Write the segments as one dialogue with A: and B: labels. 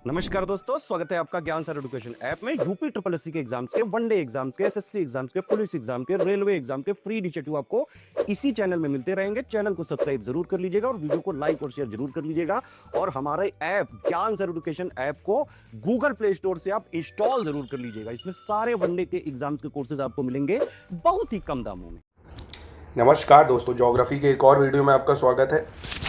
A: नमस्कार दोस्तों, स्वागत है आपका ज्ञान सर एजुकेशन ऐप में। यूपी ट्रिपल एससी के एग्जाम्स के, वनडे एग्जाम्स के, एसएससी एग्जाम्स के, पुलिस एग्जाम के, रेलवे एग्जाम के फ्री इनिशिएटिव आपको इसी चैनल में मिलते रहेंगे। चैनल को सब्सक्राइब जरूर कर लीजिएगा और वीडियो को लाइक और शेयर जरूर कर लीजिएगा। और हमारे ऐप ज्ञान सर एजुकेशन ऐप को गूगल प्ले स्टोर से आप इंस्टॉल जरूर कर लीजिएगा। इसमें सारे वनडे के एग्जाम्स के कोर्सेज आपको मिलेंगे बहुत ही कम दामों में।
B: नमस्कार दोस्तों, ज्योग्राफी के एक और वीडियो में आपका स्वागत है।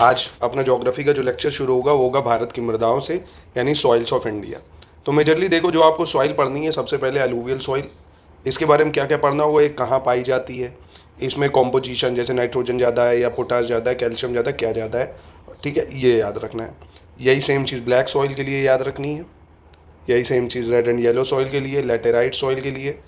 B: आज अपना ज्योग्राफी का जो लेक्चर शुरू होगा वो होगा भारत की मृदाओं से, यानी सॉइल्स ऑफ इंडिया। तो मेजरली देखो, जो आपको सॉइल पढ़नी है, सबसे पहले अलूवियल सॉइल, इसके बारे में क्या क्या पढ़ना होगा, ये कहाँ पाई जाती है, इसमें कॉम्पोजिशन जैसे नाइट्रोजन ज़्यादा है या पोटास ज़्यादा है, कैल्शियम ज़्यादा है, क्या ज़्यादा है, ठीक है, ये याद रखना है। यही सेम चीज़ ब्लैक सॉइल के लिए याद रखनी है, यही same cheese red and yellow soil के लिए, लेटेराइट सॉइल के लिए,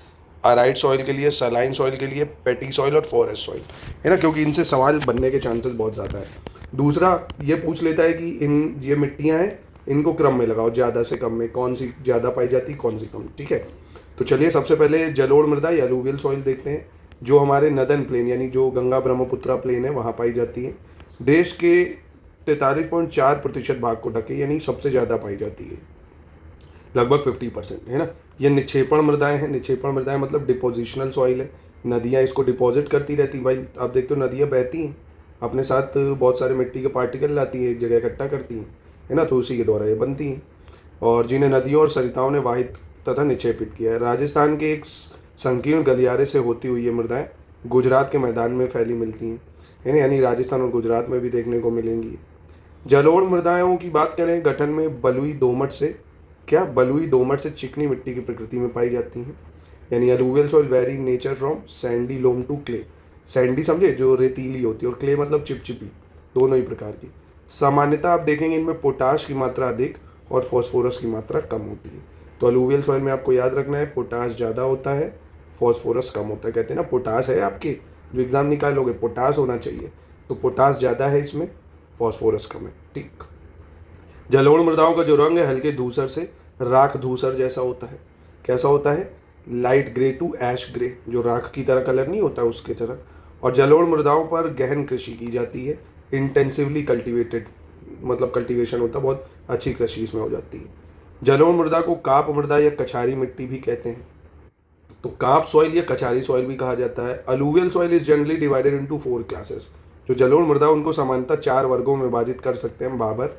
B: आराइट सॉइल के लिए, सलाइन सॉइल के लिए, पेटी सॉइल और फॉरेस्ट सॉइल, है ना, क्योंकि इनसे सवाल बनने के चांसेस बहुत ज़्यादा है। दूसरा ये पूछ लेता है कि ये मिट्टियाँ हैं, इनको क्रम में लगाओ, ज़्यादा से कम में, कौन सी ज़्यादा पाई जाती, कौन सी कम, ठीक है। तो चलिए सबसे पहले जलोढ़ मृदा या अलूवियल सॉइल देखते हैं, जो हमारे नदन प्लेन यानी जो गंगा ब्रह्मपुत्रा प्लेन है वहाँ पाई जाती है। देश के 43.4% भाग को ढके, यानी सबसे ज़्यादा पाई जाती है, लगभग 50%, है ना। ये निक्षेपण मृदाएं हैं। निक्षेपण मृदाएं मतलब डिपोजिशनल सॉइल है, नदियाँ इसको डिपॉजिट करती रहती। भाई आप देखते हो नदियाँ बहती हैं, अपने साथ बहुत सारे मिट्टी के पार्टिकल लाती हैं, एक जगह इकट्ठा करती हैं, है ना, तो उसी के द्वारा ये बनती हैं, और जिन्हें नदियों और सरिताओं ने वाहित तथा निक्षेपित किया है। राजस्थान के एक संकीर्ण गलियारे से होती हुई ये मृदाएं गुजरात के मैदान में फैली मिलती हैं, है ना, यानी राजस्थान और गुजरात में भी देखने को मिलेंगी। जलोढ़ मृदाओं की बात करें, गठन में बलुई दोमट से चिकनी मिट्टी की प्रकृति में पाई जाती हैं, यानी alluvial soil vary nature from sandy loam to clay. Sandy समझे, जो रेतीली होती है, और क्ले मतलब चिपचिपी, दोनों ही प्रकार की। सामान्यतः आप देखेंगे इनमें पोटाश की मात्रा अधिक और फॉस्फोरस की मात्रा कम होती है। तो अलूवियल सॉइल में आपको याद रखना है, पोटाश ज़्यादा होता है, फॉस्फोरस कम होता है। कहते हैं ना, पोटाश है आपके जो एग्ज़ाम निकालोगे, पोटाश होना चाहिए, तो पोटाश ज़्यादा है इसमें, फॉस्फोरस कम है, ठीक। जलोढ़ मृदाओं का जो रंग है हल्के धूसर से राख धूसर जैसा होता है। कैसा होता है? Light grey to ash grey, जो राख की तरह कलर नहीं होता उसके तरह। और जलोढ़ मृदाओं पर गहन कृषि की जाती है, इंटेंसिवली कल्टीवेटेड, मतलब कल्टीवेशन होता है, बहुत अच्छी कृषि इसमें हो जाती है। जलोढ़ मृदा को काप मृदा या कछारी मिट्टी भी कहते हैं। तो काप सॉइल या कछारी सॉइल भी कहा जाता है। Alluvial soil is generally divided into 4 classes. जो जलोढ़ मृदा उनको सामान्यतः 4 वर्गों में विभाजित कर सकते हैं, भाबर,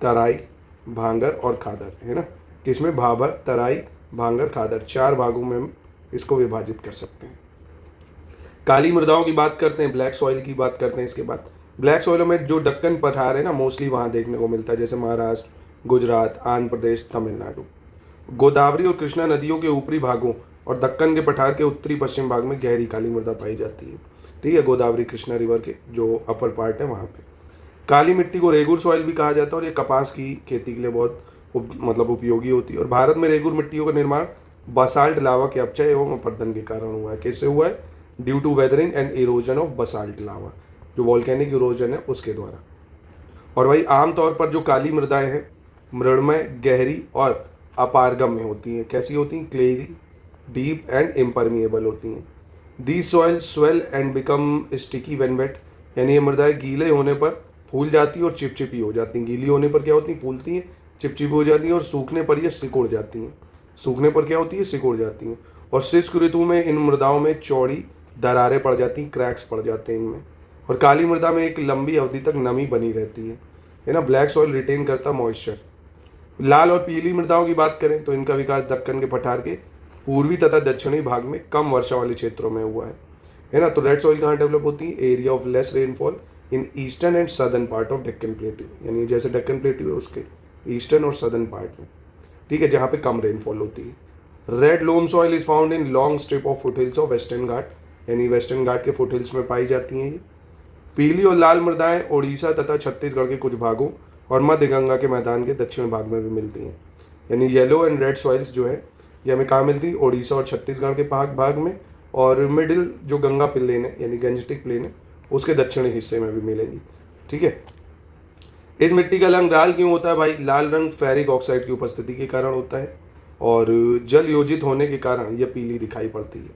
B: तराई, भांगर और खादर, है ना। किसमें? भाबर, तराई, भांगर, खादर, 4 भागों में हम इसको विभाजित कर सकते हैं। काली मृदाओं की बात करते हैं, ब्लैक सॉइल की बात करते हैं। इसके बाद ब्लैक सॉइल में जो दक्कन पठार है ना, मोस्टली वहाँ देखने को मिलता है, जैसे महाराष्ट्र, गुजरात, आंध्र प्रदेश, तमिलनाडु। गोदावरी और कृष्णा नदियों के ऊपरी भागों और दक्कन के पठार के उत्तरी पश्चिम भाग में गहरी काली मृदा पाई जाती है, ठीक है, गोदावरी कृष्णा रिवर के जो अपर पार्ट है वहाँ पे। काली मिट्टी को रेगुर सॉइल भी कहा जाता है, और ये कपास की खेती के लिए बहुत उपयोगी होती है। और भारत में रेगुर मिट्टियों का निर्माण बसाल्ट लावा के अपचय एवं अपर्दन के कारण हुआ है। कैसे हुआ है? Due to weathering and erosion of basalt lava, जो वॉल्केनिक इरोजन है उसके द्वारा। और वही आमतौर पर जो काली मृदाएं हैं, मृणमय, गहरी और अपारगम में होती हैं। कैसी होती हैं? क्लेरी, डीप एंड इम्परमिएबल होती हैं। These soil swell and become sticky when wet, यानी ये मृदाएं गीले होने पर फूल जाती है और चिपचिपी हो जाती हैं। गीली होने पर क्या होती हैं? फूलती हैं, चिपचिपी हो जाती हैं, और सूखने पर ये सिकुड़ जाती हैं। सूखने पर क्या होती है? सिकुड़ जाती हैं। और शुष्क ऋतु में इन मृदाओं में चौड़ी दरारें पड़ जाती हैं, क्रैक्स पड़ जाते हैं इनमें। और काली मृदा में एक लंबी अवधि तक नमी बनी रहती है ना। ब्लैक सॉइल रिटेन करता मॉइस्चर। लाल और पीली मृदाओं की बात करें तो इनका विकास दक्कन के पठार के पूर्वी तथा दक्षिणी भाग में कम वर्षा वाले क्षेत्रों में हुआ है ना। तो रेड सॉइल कहाँ डेवलप होती है? Area of less rainfall in eastern and southern part of Deccan plateau, यानी जैसे डेक्कन प्लेट्यू है उसके ईस्टर्न और सदर्न पार्ट में, ठीक है, जहाँ पे कम रेनफॉल होती है। Red loam soil is found in long strip of foothills of western Ghat, यानी वेस्टर्न घाट के फुटहिल्स में पाई जाती हैं ये। पीली और लाल मृदाएं उड़ीसा तथा छत्तीसगढ़ के कुछ भागों और मध्य गंगा के मैदान के दक्षिण भाग में भी मिलती हैं। यानी येलो एंड रेड सॉइल्स जो है ये हमें कहाँ मिलती है? उड़ीसा और छत्तीसगढ़ के भाग में, और मिडिल जो गंगा प्लेन है यानी गंजटिक प्लेन है उसके दक्षिणी हिस्से में भी मिलेंगी, ठीक है। इस मिट्टी का रंग लाल क्यों होता है भाई? लाल रंग फेरिक ऑक्साइड की उपस्थिति के कारण होता है, और जल योजित होने के कारण यह पीली दिखाई पड़ती है।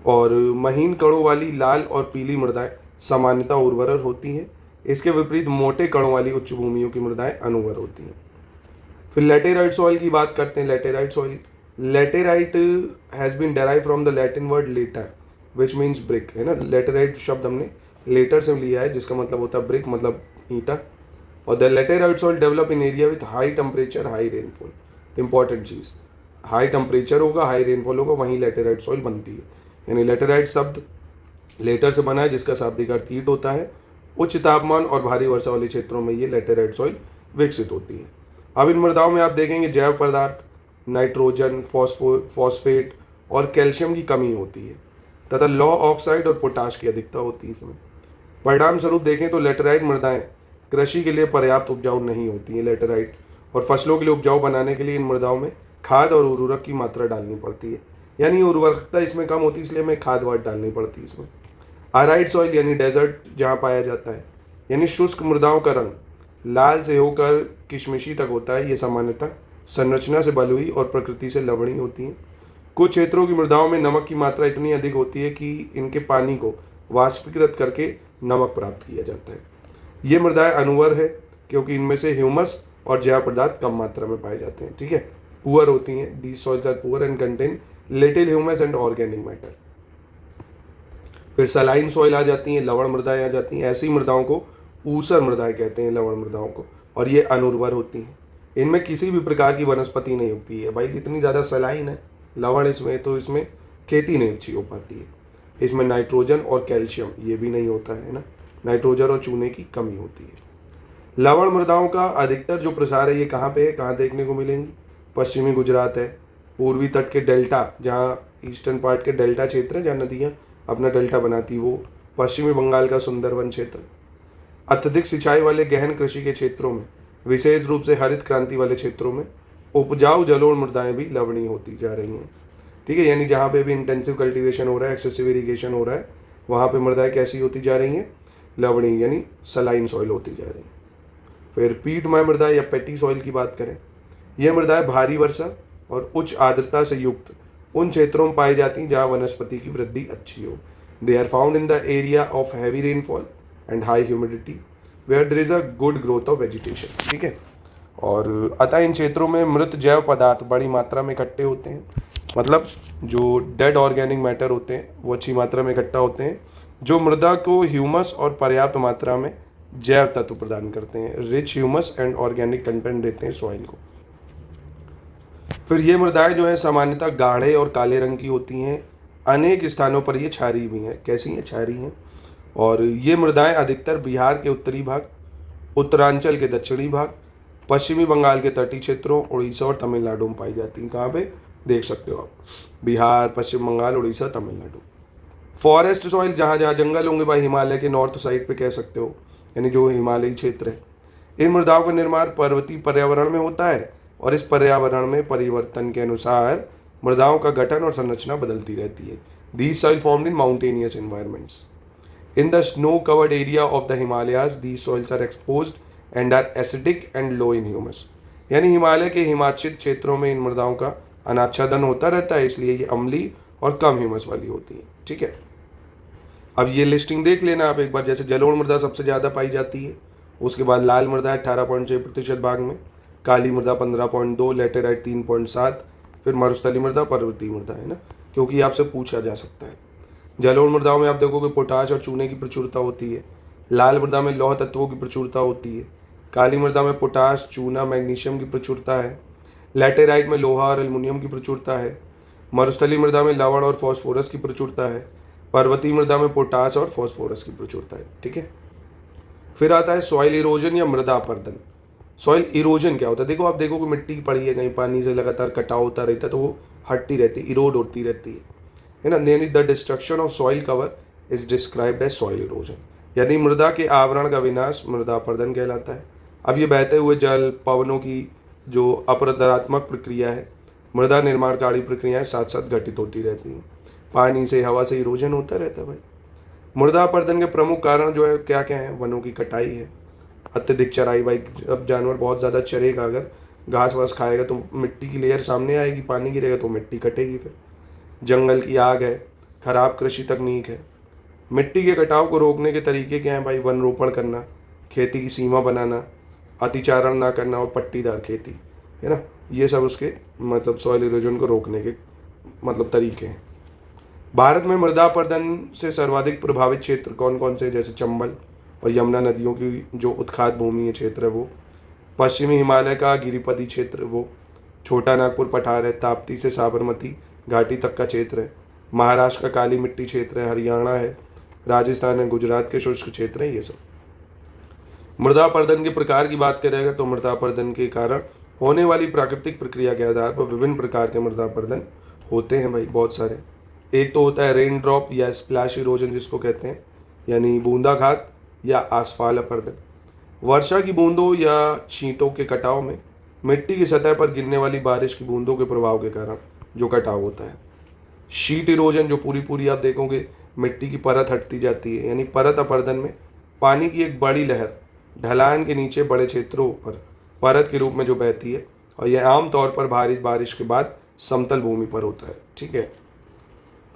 B: और महीन कणों वाली लाल और पीली मृदाएं सामान्यतः उर्वर होती हैं। इसके विपरीत मोटे कणों वाली उच्च भूमियों की मृदाएं अनुवर होती हैं। फिर लेटेराइट सॉइल की बात करते हैं। Laterite soil, laterite has been derive from the Latin word later which means brick, है ना। लेटेराइट शब्द हमने लेटर से लिया है जिसका मतलब होता है ब्रिक, मतलब ईंटा। और the laterite soil develop in area with high temperature high rainfall. Important cheese, high temperature होगा, हाई रेनफॉल होगा, वहीं लेटेराइट सॉइल बनती है। यानी लेटेराइट शब्द लेटर से बना है जिसका शाब्दिक अर्थ ईंट होता है। उच्च तापमान और भारी वर्षा वाले क्षेत्रों में ये लेटेराइट सॉइल विकसित होती है। अब इन मृदाओं में आप देखेंगे जैव पदार्थ, नाइट्रोजन, फॉस्फेट और कैल्शियम की कमी होती है तथा लौ ऑक्साइड और पोटाश की अधिकता होती है इसमें। परिणाम स्वरूप देखें तो लेटेराइट मृदाएं कृषि के लिए पर्याप्त उपजाऊ नहीं होती हैं। लेटेराइट और फसलों के लिए उपजाऊ बनाने के लिए इन मृदाओं में खाद और उर्वरक की मात्रा डालनी पड़ती है, यानी उर्वरकता इसमें कम होती है इसलिए हमें खाद वाद डालनी पड़ती है इसमें। आराइड सॉइल यानी डेजर्ट जहाँ पाया जाता है, यानी शुष्क मृदाओं का रंग लाल से होकर किशमिशी तक होता है। ये सामान्यतः संरचना से बलुई और प्रकृति से लवणीय होती हैं। कुछ क्षेत्रों की मृदाओं में नमक की मात्रा इतनी अधिक होती है कि इनके पानी को वाष्पीकृत करके नमक प्राप्त किया जाता है। ये मृदाएं अनुवर है क्योंकि इनमें से ह्यूमस और जैव पदार्थ कम मात्रा में पाए जाते हैं। ठीक है, पुअर होती हैं। These soils are poor and contain little humus and organic matter. फिर सलाइन सॉइल आ जाती हैं, लवण मृदाएं आ जाती हैं। ऐसी मृदाओं को ऊसर मृदाएं कहते हैं, लवण मृदाओं को, और ये अनुर्वर होती हैं। इनमें किसी भी प्रकार की वनस्पति नहीं उगती है। भाई इतनी ज़्यादा सलाइन है, लवण इसमें, तो इसमें खेती नहीं अच्छी हो पाती है। इसमें नाइट्रोजन और कैल्शियम ये भी नहीं होता है ना, नाइट्रोजन और चूने की कमी होती है। लवण मृदाओं का अधिकतर जो प्रसार है ये कहाँ पे है, कहाँ देखने को मिलेंगी? पश्चिमी गुजरात है, पूर्वी तट के डेल्टा, जहाँ ईस्टर्न पार्ट के डेल्टा क्षेत्र है जहाँ नदियाँ अपना डेल्टा बनाती वो, पश्चिमी बंगाल का सुंदरवन क्षेत्र। अत्यधिक सिंचाई वाले गहन कृषि के क्षेत्रों में, विशेष रूप से हरित क्रांति वाले क्षेत्रों में उपजाऊ जलोढ़ मृदाएं भी लवणीय होती जा रही हैं। ठीक है, यानी जहाँ पे भी इंटेंसिव कल्टीवेशन हो रहा है, एक्सेसिव इरीगेशन हो रहा है, वहाँ पे मृदाएं कैसी होती जा रही हैं? लवणीय, यानी सलाइन सॉइल होती जा रही हैं। फिर पीटमय मृदा या पेटी सॉइल की बात करें, यह मृदाएं भारी वर्षा और उच्च आर्द्रता से युक्त उन क्षेत्रों में पाई जाती हैं जहाँ वनस्पति की वृद्धि अच्छी हो। They are found in the area of heavy rainfall and high humidity where there is a good growth of vegetation. ठीक है, और अतः इन क्षेत्रों में मृत जैव पदार्थ बड़ी मात्रा में इकट्ठे होते हैं, मतलब जो डेड ऑर्गेनिक मैटर होते हैं वो अच्छी मात्रा में इकट्ठा होते हैं, जो मृदा को ह्यूमस और पर्याप्त मात्रा में जैव तत्व प्रदान करते हैं। Rich humus and organic content देते हैं सॉइल को। फिर ये मृदाएं जो है सामान्यतः गाढ़े और काले रंग की होती हैं। अनेक स्थानों पर ये क्षारीय भी हैं। कैसी हैं? क्षारीय हैं। और ये मृदाएं अधिकतर बिहार के उत्तरी भाग, उत्तरांचल के दक्षिणी भाग, पश्चिमी बंगाल के तटीय क्षेत्रों, उड़ीसा और तमिलनाडु में पाई जाती हैं। कहाँ पे देख सकते हो आप? बिहार, पश्चिम बंगाल, उड़ीसा, तमिलनाडु। फॉरेस्ट सॉइल, जहाँ जहाँ जंगल होंगे भाई, हिमालय के नॉर्थ साइड पे कह सकते हो, यानी जो हिमालयी क्षेत्र है। इन मृदाओं का निर्माण पर्वतीय पर्यावरण में होता है और इस पर्यावरण में परिवर्तन के अनुसार मृदाओं का गठन और संरचना बदलती रहती है। These soil formed in mountainous environments. In the snow-covered area of the Himalayas, these soils are exposed and are acidic and low in humus. यानी हिमालय के हिमाच्छिद क्षेत्रों में इन मृदाओं का अनाच्छादन होता रहता है, इसलिए ये अम्लीय और कम ह्यूमस वाली होती है। ठीक है, अब ये लिस्टिंग देख लेना आप एक बार। जैसे जलोढ़ मृदा सबसे ज़्यादा पाई जाती है, उसके बाद लाल मृदा 18.6% भाग में, काली मृदा 15.2, लेटेराइट 3.7, फिर मरुस्थली मृदा, पर्वतीय मृदा, है ना, क्योंकि आपसे पूछा जा सकता है। जलोढ़ मृदाओं में आप देखोगे पोटाश और चूने की प्रचुरता होती है। लाल मृदा में लौह तत्वों की प्रचुरता होती है। काली मृदा में पोटाश, चूना, मैग्नीशियम की प्रचुरता है। लैटेराइट में लोहा और एल्युमिनियम की प्रचुरता है। मरुस्थली मृदा में लवण और फॉस्फोरस की प्रचुरता है। पर्वतीय मृदा में पोटाश और फॉस्फोरस की प्रचुरता है। ठीक है, फिर आता है सॉइल इरोजन या मृदा अपर्दन। सॉइल इरोजन क्या होता है? देखो आप देखोगे मिट्टी पड़ी है कहीं, पानी से लगातार कटाव होता रहता है तो वो हटती रहती है, इरोड होती रहती है ना। यानी the destruction of soil cover is described as soil erosion. यदि मृदा के आवरण का विनाश मृदा अपर्दन कहलाता है। अब ये बहते हुए जल, पवनों की जो अपरदनात्मक प्रक्रिया है, मृदा निर्माणकारी प्रक्रियाएं साथ साथ घटित होती रहती हैं। पानी से, हवा से इरोजन होता रहता है भाई। मृदा अपर्दन के प्रमुख कारण जो है क्या क्या है? वनों की कटाई है, अत्यधिक चराई। भाई अब जानवर बहुत ज़्यादा चरेगा, अगर घास वास खाएगा तो मिट्टी की लेयर सामने आएगी, पानी गिरेगा तो मिट्टी कटेगी। फिर जंगल की आग है, खराब कृषि तकनीक है। मिट्टी के कटाव को रोकने के तरीके क्या हैं भाई? वन रोपण करना, खेती की सीमा बनाना, अतिचारण ना करना और पट्टीदार खेती, है ना। ये सब उसके मतलब सॉइल इरोजन को रोकने के मतलब तरीके हैं। भारत में मृदा अपरदन से सर्वाधिक प्रभावित क्षेत्र कौन कौन से, जैसे चंबल और यमुना नदियों की जो उत्खात भूमि क्षेत्र है वो, पश्चिमी हिमालय का गिरिपति क्षेत्र वो, छोटा नागपुर पठार है, ताप्ती से साबरमती घाटी तक का क्षेत्र है, महाराष्ट्र का काली मिट्टी क्षेत्र है, हरियाणा है, राजस्थान है, गुजरात के शुष्क क्षेत्र है, ये सब। मृदा अपरदन के प्रकार की बात करें अगर तो मृदा अपरदन के कारण होने वाली प्राकृतिक प्रक्रिया के आधार पर विभिन्न प्रकार के मृदा अपरदन होते हैं भाई, बहुत सारे। एक तो होता है रेन ड्रॉप या स्प्लैश इरोजन जिसको कहते हैं, यानी बूंदाघात या आसफाल अपरदन। वर्षा की बूंदों या छींटों के कटाव में मिट्टी की सतह पर गिरने वाली बारिश की बूंदों के प्रभाव के कारण जो कटाव होता है। शीट इरोजन, जो पूरी पूरी आप देखोगे मिट्टी की परत हटती जाती है, यानी परत अपरदन में पानी की एक बड़ी लहर ढलान के नीचे बड़े क्षेत्रों पर परत के रूप में जो बहती है, और यह आमतौर पर भारी बारिश के बाद समतल भूमि पर होता है, ठीक है।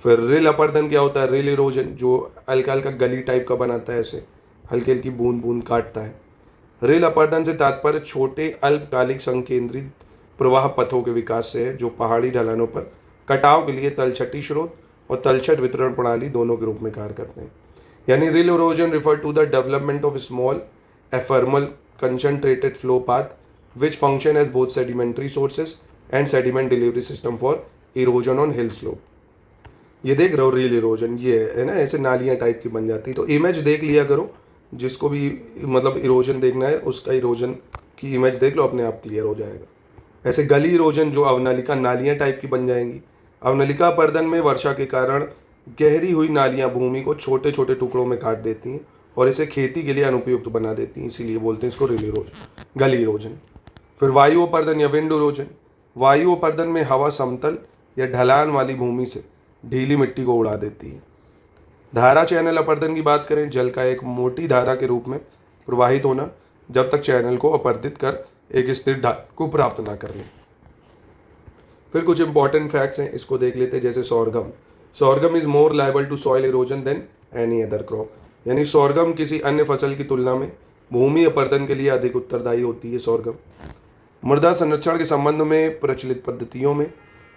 B: फिर रिल अपरदन क्या होता है, रिल इरोजन, जो हल्का हल्का गली टाइप का बनाता है, ऐसे हल्की हल्की बूंद बूंद काटता है। रिल अपरदन से तात्पर्य छोटे अल्पकालिक संकेंद्रित प्रवाह पथों के विकास से है, जो पहाड़ी ढलानों पर कटाव के लिए तलछटी स्रोत और तलछट वितरण प्रणाली दोनों के रूप में कार्य करते हैं। यानी rill erosion refer to the development of small ephemeral concentrated flow path which function as both sedimentary sources and sediment delivery system for erosion on hill slope। ये देख रहे हो रिल इरोजन, ये है ना, ऐसे नालियाँ टाइप की बन जाती। तो इमेज देख लिया करो, जिसको भी मतलब इरोजन देखना है उसका इरोजन की इमेज देख लो, अपने आप क्लियर हो जाएगा। ऐसे गली इरोजन जो अवनलिका नालियाँ टाइप की बन जाएंगी। अवनलिका अपरदन में वर्षा के कारण गहरी हुई नालियाँ भूमि को छोटे छोटे टुकड़ों में काट देती हैं और इसे खेती के लिए अनुपयुक्त बना देती हैं, इसीलिए बोलते हैं इसको रिल इरोजन, गली इरोजन। फिर वायु अपरदन या विंड इरोजन। वायु अपरदन में हवा समतल या ढलान वाली भूमि से ढीली मिट्टी को उड़ा देती है। धारा चैनल अपरदन की बात करें, जल का एक मोटी धारा के रूप में प्रवाहित होना जब तक चैनल को अपरदित कर एक स्थिर ढाल को प्राप्त ना कर ले। फिर कुछ इंपॉर्टेंट फैक्ट्स हैं, इसको देख लेते हैं। जैसे sorghum, sorghum is more liable to soil erosion than any other crop. यानी सोरगम किसी अन्य फसल की तुलना में भूमि अपरदन के लिए अधिक उत्तरदायी होती है सोरगम। मृदा संरक्षण के संबंध में प्रचलित पद्धतियों में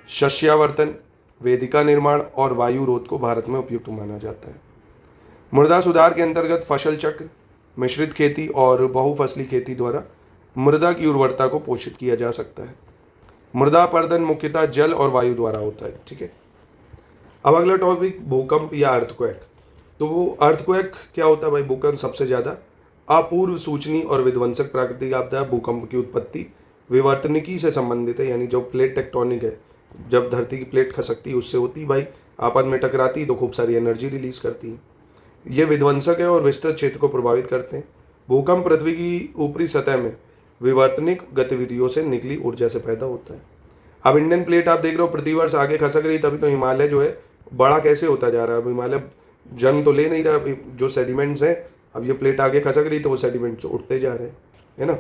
B: शस्यावर्तन, वेदिका निर्माण और वायु रोध को भारत में उपयुक्त माना जाता है। मृदा सुधार के अंतर्गत फसल चक्र, मिश्रित खेती और बहुफसली खेती द्वारा मृदा की उर्वरता को पोषित किया जा सकता है। मृदा अपरदन मुख्यतः जल और वायु द्वारा होता है, ठीक है। अब अगला टॉपिक भूकंप या अर्थक्वेक। तो वो अर्थक्वेक क्या होता है भाई, भूकंप सबसे ज़्यादा अपूर्व सूचनीय और विध्वंसक प्राकृतिक आपदा। भूकंप की उत्पत्ति विवर्तनिकी से संबंधित है, यानी जो प्लेट टेक्टोनिक है, जब धरती की प्लेट खसकती है उससे होती भाई, आपस में टकराती तो खूब सारी एनर्जी रिलीज करती है। ये विध्वंसक है और विस्तृत क्षेत्र को प्रभावित करते हैं। भूकंप पृथ्वी की ऊपरी सतह में विवर्तनिक गतिविधियों से निकली ऊर्जा से पैदा होता है। अब इंडियन प्लेट आप देख रहे हो प्रतिवर्ष आगे खसक रही, तभी तो हिमालय जो है बड़ा कैसे होता जा रहा है। अब हिमालय जन्म तो ले नहीं रहा, जो सेडिमेंट्स हैं, अब ये प्लेट आगे खसक रही तो वो सेडिमेंट्स उठते जा रहे हैं, है ना।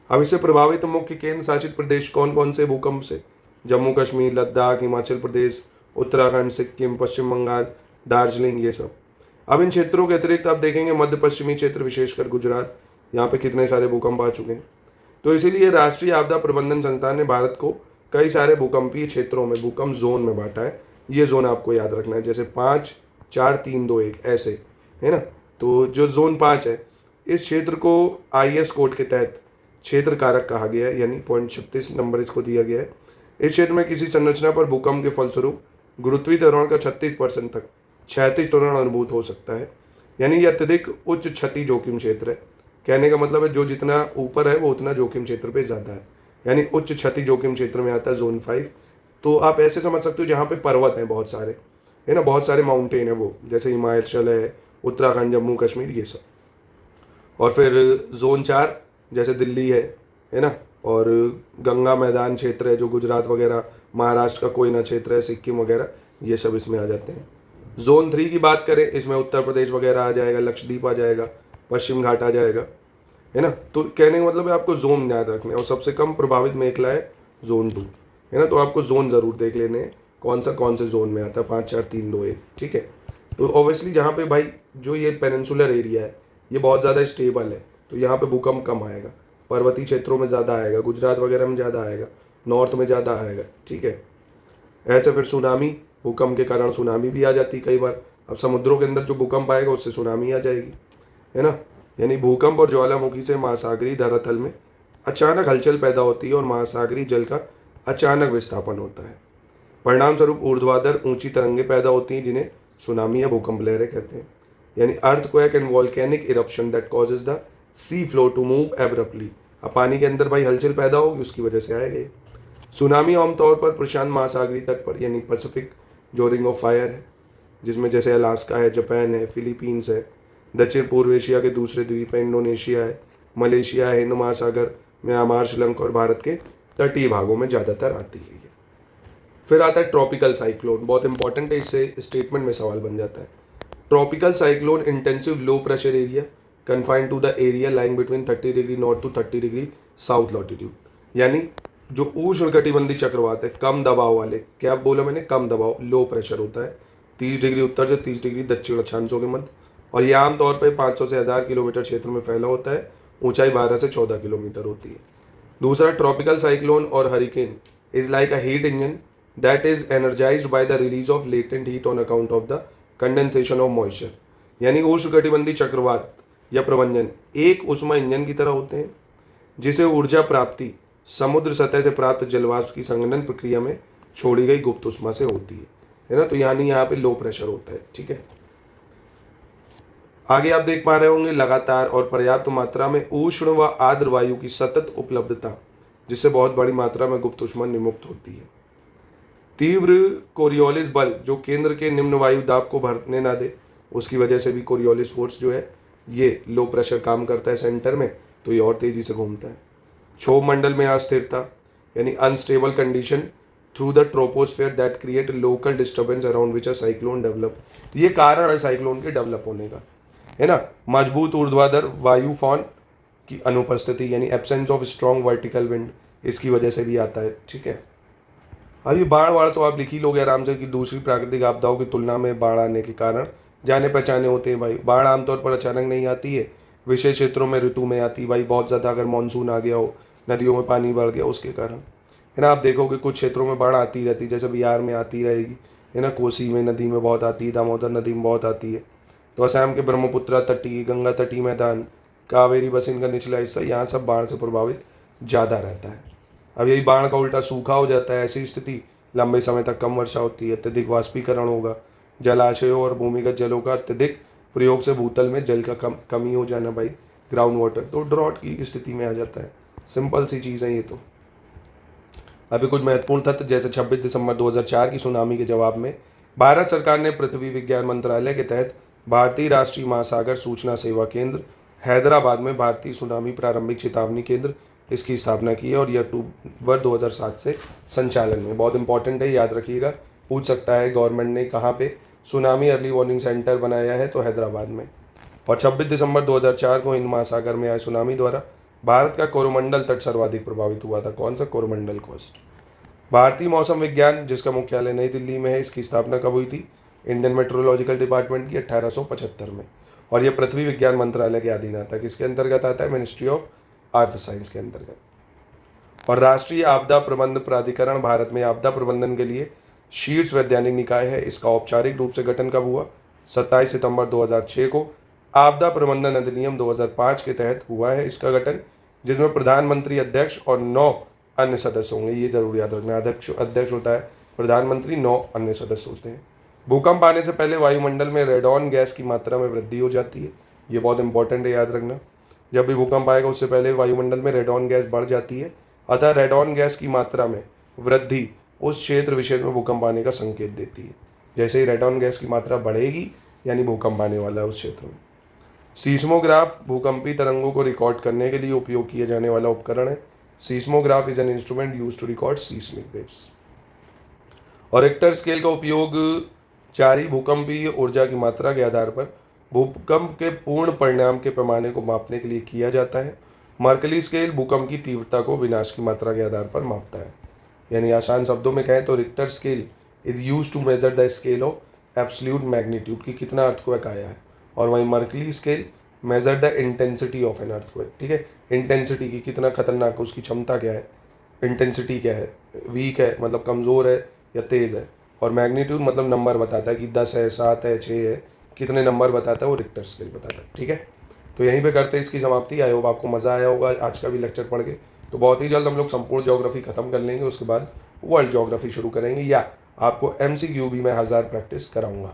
B: अब इससे प्रभावित मुख्य केंद्र शासित प्रदेश कौन कौन से भूकंप से, जम्मू कश्मीर, लद्दाख, हिमाचल प्रदेश, उत्तराखंड, सिक्किम, पश्चिम बंगाल, दार्जिलिंग, ये सब। अब इन क्षेत्रों के अतिरिक्त आप देखेंगे मध्य पश्चिमी क्षेत्र, विशेषकर गुजरात, यहाँ पे कितने सारे भूकंप आ चुके हैं। तो इसीलिए राष्ट्रीय आपदा प्रबंधन संस्थान ने भारत को कई सारे भूकंपीय क्षेत्रों में, भूकंप जोन में बांटा है। ये जोन आपको याद रखना है, जैसे 5, 4, 3, 2, 1 ऐसे, है ना। तो जो जोन 5 है, इस क्षेत्र को IS कोड के तहत क्षेत्र कारक कहा गया है, यानी 0.36 नंबर इसको दिया गया है। इस क्षेत्र में किसी संरचना पर भूकंप के फलस्वरूप गुरुत्वीय त्वरण का 36% तक क्षैतिज त्वरण अनुभूत हो सकता है, यानी ये अत्यधिक उच्च क्षति जोखिम क्षेत्र है। कहने का मतलब है जो जितना ऊपर है वो उतना जोखिम क्षेत्र पे ज़्यादा है, यानी उच्च क्षति जोखिम क्षेत्र में आता है जोन 5। तो आप ऐसे समझ सकते हो जहाँ पे पर्वत हैं बहुत सारे, है ना, बहुत सारे माउंटेन है वो, जैसे हिमाचल है, उत्तराखंड, जम्मू कश्मीर, ये सब। और फिर जोन 4 जैसे दिल्ली है ना, और गंगा मैदान क्षेत्र है जो गुजरात वगैरह, महाराष्ट्र का कोयना क्षेत्र है, सिक्किम वगैरह, ये सब इसमें आ जाते हैं। जोन 3 की बात करें, इसमें उत्तर प्रदेश वगैरह आ जाएगा, लक्षद्वीप आ जाएगा, पश्चिम घाट आ जाएगा, है ना। तो कहने का मतलब है आपको जोन याद रखने हैं। और सबसे कम प्रभावित मेखला है जोन 2, है ना। तो आपको जोन ज़रूर देख लेने हैं कौन से जोन में आता है, 5, 4, 3, 2, 1, ठीक है। तो ऑब्वियसली जहाँ पे भाई जो ये पेनिनसुलर एरिया है ये बहुत ज़्यादा स्टेबल है, तो यहाँ पे भूकंप कम आएगा। पर्वतीय क्षेत्रों में ज़्यादा आएगा, गुजरात वगैरह में ज़्यादा आएगा, नॉर्थ में ज़्यादा आएगा, ठीक है। ऐसे फिर सुनामी, भूकंप के कारण सुनामी भी आ जाती है कई बार। अब समुद्रों के अंदर जो भूकंप आएगा उससे सुनामी आ जाएगी, है ना। यानी भूकंप और ज्वालामुखी से महासागरीय धरातल में अचानक हलचल पैदा होती है और महासागरीय जल का अचानक विस्थापन होता है। परिणाम स्वरूप ऊर्ध्वाधर ऊंची तरंगें पैदा होती हैं जिन्हें सुनामी या भूकंप लहरें कहते हैं। यानी earthquake and volcanic eruption that causes the sea floor to move abruptly. अब पानी के अंदर भाई हलचल पैदा होगी, उसकी वजह से आएगा ये। सुनामी आमतौर पर प्रशांत महासागरीय तट पर यानी पैसिफिक जो रिंग ऑफ फायर है, जिसमें जैसे अलास्का है, जापान है, फिलीपींस है, दक्षिण पूर्व एशिया के दूसरे द्वीप है, इंडोनेशिया है, मलेशिया है, हिंद महासागर, म्यांमार, श्रीलंका और भारत के तटीय भागों में ज़्यादातर आती है। फिर आता है ट्रॉपिकल साइक्लोन, बहुत इंपॉर्टेंट है, इससे स्टेटमेंट में सवाल बन जाता है। Tropical cyclone intensive low pressure area confined to the area lying between 30 degree north to 30 degree south latitude. यानी जो उष्णकटिबंधीय चक्रवात है, कम दबाव वाले, क्या बोला मैंने, कम दबाव, लो प्रेशर होता है 30 डिग्री उत्तर से 30 डिग्री दक्षिण अक्षांशों के मध्य, और यह आमतौर पर 500 से 1000 किलोमीटर क्षेत्र में फैला होता है, ऊंचाई 12 से 14 किलोमीटर होती है। दूसरा, ट्रॉपिकल साइक्लोन और hurricane is like a heat engine that is energised by the release of latent heat on account of the condensation of moisture. यानी उष्णकटिबंधीय चक्रवात या प्रवंजन एक उष्मा इंजन की तरह होते हैं जिसे ऊर्जा प्राप्ति समुद्र सतह से प्राप्त जलवाष्प की संघनन प्रक्रिया में छोड़ी गई गुप्त उष्मा से होती है ना। तो यानी यहाँ पे लो प्रेशर होता है, ठीक है। आगे आप देख पा रहे होंगे लगातार और पर्याप्त मात्रा में उष्ण व आर्द्र वायु की सतत उपलब्धता, जिससे बहुत बड़ी मात्रा में गुप्त उष्मा निमुक्त होती है। तीव्र कोरियोलिस बल जो केंद्र के निम्न वायु दाब को भरने ना दे, उसकी वजह से भी कोरियोलिस फोर्स जो है ये लो प्रेशर काम करता है सेंटर में, तो ये और तेजी से घूमता है। क्षोभ मंडल में अस्थिरता यानी unstable condition through the troposphere that create local disturbance around which a cyclone develop. ये कारण है साइक्लोन के डेवलप होने का, है ना। मजबूत ऊर्ध्वाधर वायु फॉन की अनुपस्थिति यानी absence of strong vertical wind, इसकी वजह से भी आता है, ठीक है। अब ये बाढ़ तो आप लिख ही लोगे आराम से कि दूसरी प्राकृतिक आपदाओं की तुलना में बाढ़ आने के कारण जाने पहचाने होते हैं भाई। बाढ़ आमतौर पर अचानक नहीं आती है, विशेष क्षेत्रों में ऋतु में आती है भाई। बहुत ज़्यादा अगर मानसून आ गया हो, नदियों में पानी बढ़ गया, उसके कारण, है ना। आप देखोगे कुछ क्षेत्रों में बाढ़ आती रहती है, जैसे बिहार में आती रहेगी, है ना। कोसी में नदी में बहुत आती है, दामोदर नदी में बहुत आती है। तो असम के ब्रह्मपुत्र तटीय, गंगा तटीय मैदान, कावेरी बसिन का निचला हिस्सा, यहाँ सब बाढ़ से प्रभावित ज़्यादा रहता है। अब यही बाढ़ का उल्टा सूखा हो जाता है, ऐसी स्थिति लंबे समय तक कम वर्षा होती है, अत्यधिक वाष्पीकरण होगा, जलाशयों और भूमिगत जलों का अत्यधिक प्रयोग से भूतल में जल का कमी हो जाना भाई, ग्राउंड वाटर, तो ड्रॉट की स्थिति में आ जाता है। सिंपल सी चीज़ है ये तो। अभी कुछ महत्वपूर्ण तथ्य, जैसे 26 दिसंबर 2004 की सुनामी के जवाब में भारत सरकार ने पृथ्वी विज्ञान मंत्रालय के तहत भारतीय राष्ट्रीय महासागर सूचना सेवा केंद्र हैदराबाद में भारतीय सुनामी प्रारंभिक चेतावनी केंद्र इसकी स्थापना की है, और यह अक्टूबर 2007 से संचालन में। बहुत इंपॉर्टेंट है, याद रखिएगा, पूछ सकता है गवर्नमेंट ने कहाँ पे सुनामी अर्ली वार्निंग सेंटर बनाया है, तो हैदराबाद में। और 26 दिसंबर 2004 को हिंद महासागर में आए सुनामी द्वारा भारत का कोरोमंडल तट सर्वाधिक प्रभावित हुआ था। कौन सा? कोरोमंडल कोस्ट। भारतीय मौसम विज्ञान, जिसका मुख्यालय नई दिल्ली में है, इसकी स्थापना कब हुई थी? इंडियन मेट्रोलॉजिकल डिपार्टमेंट की 1875 में, और यह पृथ्वी विज्ञान मंत्रालय के अधीन आता है। किसके अंतर्गत आता है? मिनिस्ट्री ऑफ अर्थ साइंस के अंतर्गत। और राष्ट्रीय आपदा प्रबंधन प्राधिकरण भारत में आपदा प्रबंधन के लिए शीर्ष वैज्ञानिक निकाय है। इसका औपचारिक रूप से गठन कब हुआ? 27 सितंबर 2006 को आपदा प्रबंधन अधिनियम 2005 के तहत हुआ है इसका गठन, जिसमें प्रधानमंत्री अध्यक्ष और 9 अन्य सदस्य होंगे। ये जरूर याद रखना, अध्यक्ष होता है प्रधानमंत्री, 9 अन्य सदस्य होते हैं। भूकंप आने से पहले वायुमंडल में रेडॉन गैस की मात्रा में वृद्धि हो जाती है। ये बहुत इंपॉर्टेंट है, याद रखना। जब भी भूकंप आएगा उससे पहले वायुमंडल में रेडॉन गैस बढ़ जाती है, अतः रेडॉन गैस की मात्रा में वृद्धि उस क्षेत्र विशेष में भूकंप आने का संकेत देती है। जैसे ही रेडॉन गैस की मात्रा बढ़ेगी यानी भूकंप आने वाला है उस क्षेत्र में। सीस्मोग्राफ भूकंपी तरंगों को रिकॉर्ड करने के लिए उपयोग किया जाने वाला उपकरण है। Seismograph is an instrument used to record seismic waves. और रिक्टर स्केल का उपयोग चारी भूकंपीय ऊर्जा की मात्रा के आधार पर भूकंप के पूर्ण परिणाम के पैमाने को मापने के लिए किया जाता है। मर्कली स्केल भूकंप की तीव्रता को विनाश की मात्रा के आधार पर मापता है। यानी आसान शब्दों में कहें तो Richter scale is used to measure the scale of absolute magnitude, की कितना अर्थक्वेक आया है। और वहीं Mercalli scale measure the intensity of an earthquake, ठीक है, इंटेंसिटी की कितना खतरनाक है, उसकी क्षमता क्या है, इंटेंसिटी क्या है, वीक है मतलब कमज़ोर है या तेज़ है, और मैग्नीट्यूड मतलब नंबर बताता है कि 10 है, 7 है, 6 है, कितने नंबर बताता है वो रिक्टर स्केल बताता है, ठीक है। तो यहीं पे करते हैं इसकी समाप्ति। आई होप आपको मज़ा आया होगा आज का भी लेक्चर पढ़ के। तो बहुत ही जल्द हम लोग संपूर्ण ज्योग्राफी खत्म कर लेंगे, उसके बाद वर्ल्ड ज्योग्राफी शुरू करेंगे, या आपको MCQ भी मैं 1000 प्रैक्टिस कराऊंगा।